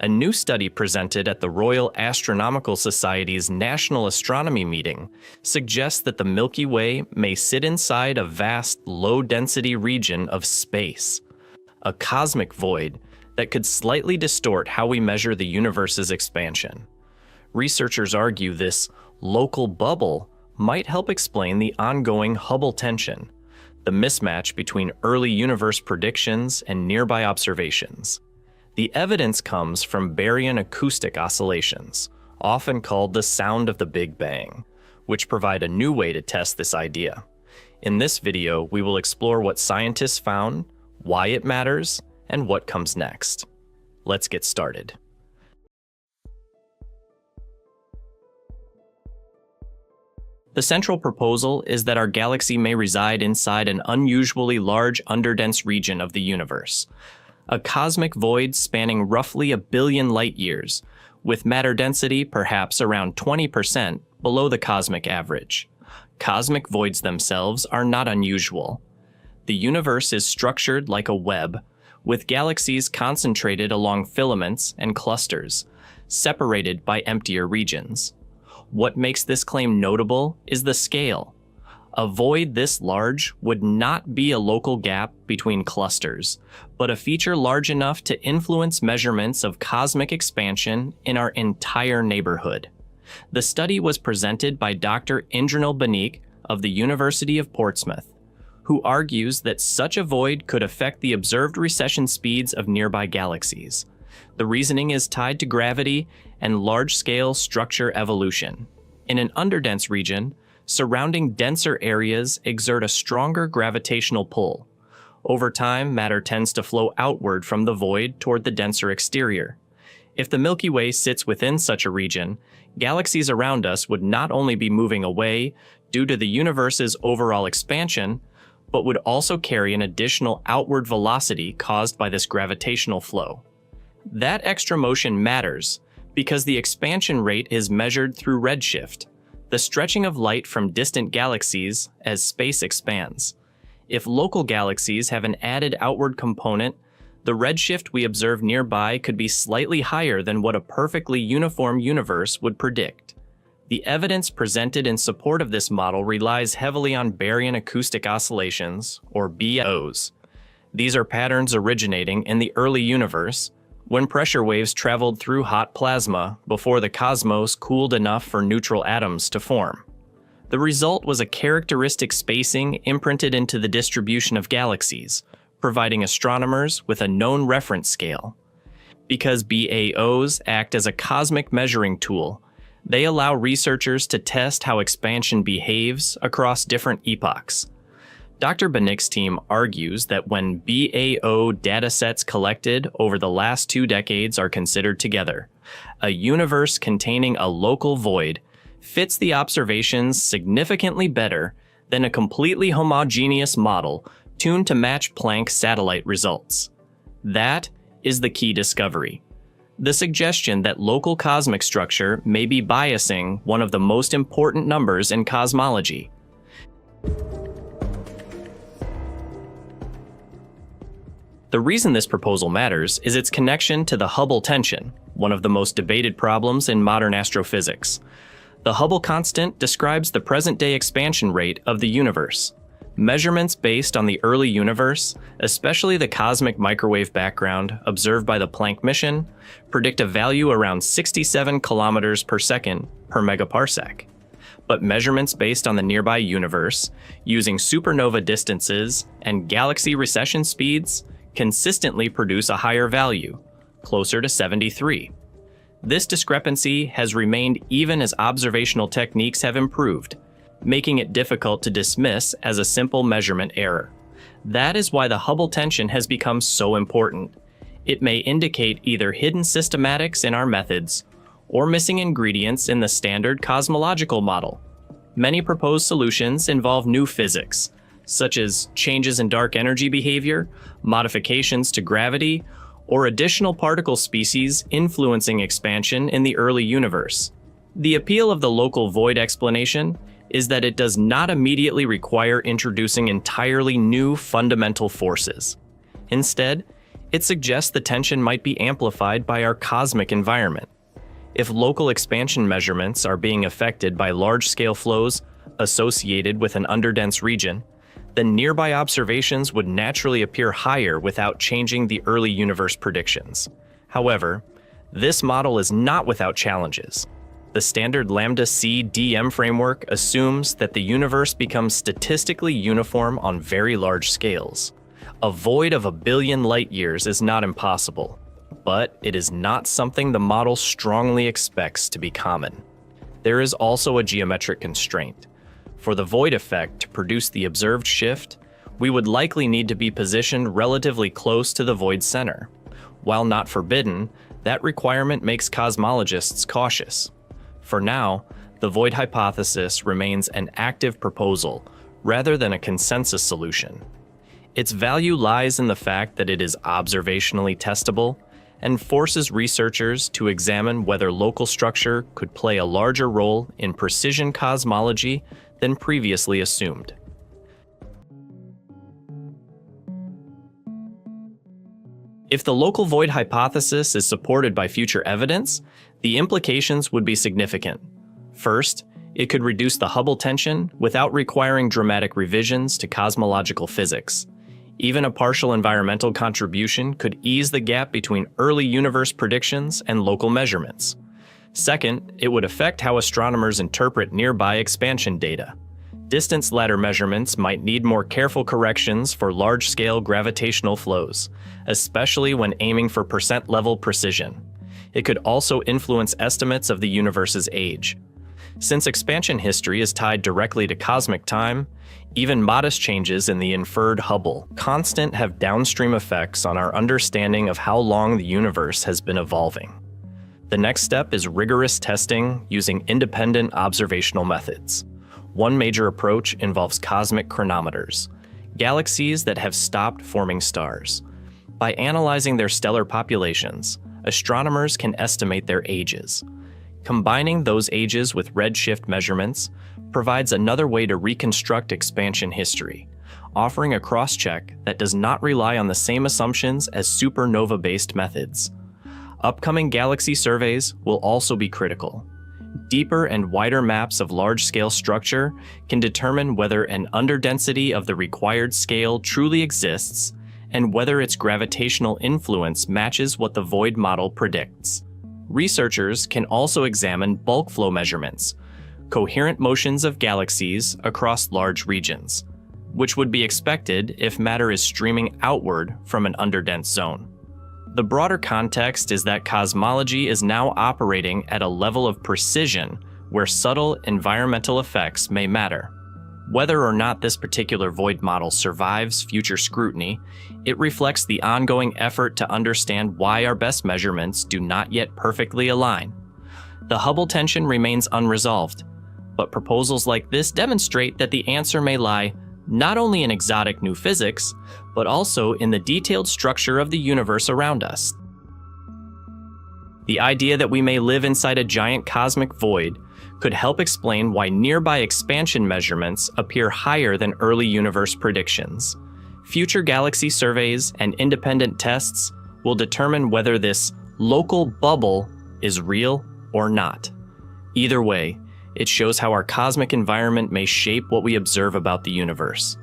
A new study presented at the Royal Astronomical Society's National Astronomy meeting suggests that the Milky Way may sit inside a vast, low-density region of space, a cosmic void that could slightly distort how we measure the universe's expansion. Researchers argue this local bubble might help explain the ongoing Hubble tension, the mismatch between early universe predictions and nearby observations. The evidence comes from baryon acoustic oscillations, often called the sound of the Big Bang, which provide a new way to test this idea. In this video, we will explore what scientists found, why it matters, and what comes next. Let's get started. The central proposal is that our galaxy may reside inside an unusually large underdense region of the universe, a cosmic void spanning roughly 1 billion light-years, with matter density perhaps around 20% below the cosmic average. Cosmic voids themselves are not unusual. The universe is structured like a web, with galaxies concentrated along filaments and clusters, separated by emptier regions. What makes this claim notable is the scale. A void this large would not be a local gap between clusters, but a feature large enough to influence measurements of cosmic expansion in our entire neighborhood. The study was presented by Dr. Indranil Banik of the University of Portsmouth, who argues that such a void could affect the observed recession speeds of nearby galaxies. The reasoning is tied to gravity and large-scale structure evolution. In an underdense region, surrounding denser areas exert a stronger gravitational pull. Over time, matter tends to flow outward from the void toward the denser exterior. If the Milky Way sits within such a region, galaxies around us would not only be moving away due to the universe's overall expansion, but would also carry an additional outward velocity caused by this gravitational flow. That extra motion matters because the expansion rate is measured through redshift, the stretching of light from distant galaxies as space expands. If local galaxies have an added outward component, the redshift we observe nearby could be slightly higher than what a perfectly uniform universe would predict. The evidence presented in support of this model relies heavily on baryon acoustic oscillations, or BAOs. These are patterns originating in the early universe, when pressure waves traveled through hot plasma before the cosmos cooled enough for neutral atoms to form. The result was a characteristic spacing imprinted into the distribution of galaxies, providing astronomers with a known reference scale. Because BAOs act as a cosmic measuring tool, they allow researchers to test how expansion behaves across different epochs. Dr. Banik's team argues that when BAO datasets collected over the last 2 decades are considered together, a universe containing a local void fits the observations significantly better than a completely homogeneous model tuned to match Planck satellite results. That is the key discovery. The suggestion that local cosmic structure may be biasing one of the most important numbers in cosmology. The reason this proposal matters is its connection to the Hubble tension, one of the most debated problems in modern astrophysics. The Hubble constant describes the present-day expansion rate of the universe. Measurements based on the early universe, especially the cosmic microwave background observed by the Planck mission, predict a value around 67 kilometers per second per megaparsec. But measurements based on the nearby universe, using supernova distances and galaxy recession speeds, consistently produce a higher value, closer to 73. This discrepancy has remained even as observational techniques have improved, making it difficult to dismiss as a simple measurement error. That is why the Hubble tension has become so important. It may indicate either hidden systematics in our methods or missing ingredients in the standard cosmological model. Many proposed solutions involve new physics, such as changes in dark energy behavior, modifications to gravity, or additional particle species influencing expansion in the early universe. The appeal of the local void explanation is that it does not immediately require introducing entirely new fundamental forces. Instead, It suggests the tension might be amplified by our cosmic environment. If local expansion measurements are being affected by large-scale flows associated with an underdense region, then nearby observations would naturally appear higher without changing the early universe predictions. However, this model is not without challenges. The standard lambda-c DM framework assumes that the universe becomes statistically uniform on very large scales. A void of 1 billion light-years is not impossible, but it is not something the model strongly expects to be common. There is also a geometric constraint. For the void effect to produce the observed shift, we would likely need to be positioned relatively close to the void center. While not forbidden, that requirement makes cosmologists cautious. For now, the void hypothesis remains an active proposal rather than a consensus solution. Its value lies in the fact that it is observationally testable and forces researchers to examine whether local structure could play a larger role in precision cosmology than previously assumed. If the local void hypothesis is supported by future evidence, the implications would be significant. First, it could reduce the Hubble tension without requiring dramatic revisions to cosmological physics. Even a partial environmental contribution could ease the gap between early universe predictions and local measurements. Second, it would affect how astronomers interpret nearby expansion data. Distance ladder measurements might need more careful corrections for large-scale gravitational flows, especially when aiming for percent-level precision. It could also influence estimates of the universe's age. Since expansion history is tied directly to cosmic time, even modest changes in the inferred Hubble constant have downstream effects on our understanding of how long the universe has been evolving. The next step is rigorous testing using independent observational methods. One major approach involves cosmic chronometers, galaxies that have stopped forming stars. By analyzing their stellar populations, astronomers can estimate their ages. Combining those ages with redshift measurements provides another way to reconstruct expansion history, offering a cross-check that does not rely on the same assumptions as supernova-based methods. Upcoming galaxy surveys will also be critical. Deeper and wider maps of large-scale structure can determine whether an underdensity of the required scale truly exists and whether its gravitational influence matches what the void model predicts. Researchers can also examine bulk flow measurements, coherent motions of galaxies across large regions, which would be expected if matter is streaming outward from an underdense zone. The broader context is that cosmology is now operating at a level of precision where subtle environmental effects may matter. Whether or not this particular void model survives future scrutiny, it reflects the ongoing effort to understand why our best measurements do not yet perfectly align. The Hubble tension remains unresolved, but proposals like this demonstrate that the answer may lie not only in exotic new physics, but also in the detailed structure of the universe around us. The idea that we may live inside a giant cosmic void could help explain why nearby expansion measurements appear higher than early universe predictions. Future galaxy surveys and independent tests will determine whether this local bubble is real or not. Either way, it shows how our cosmic environment may shape what we observe about the universe.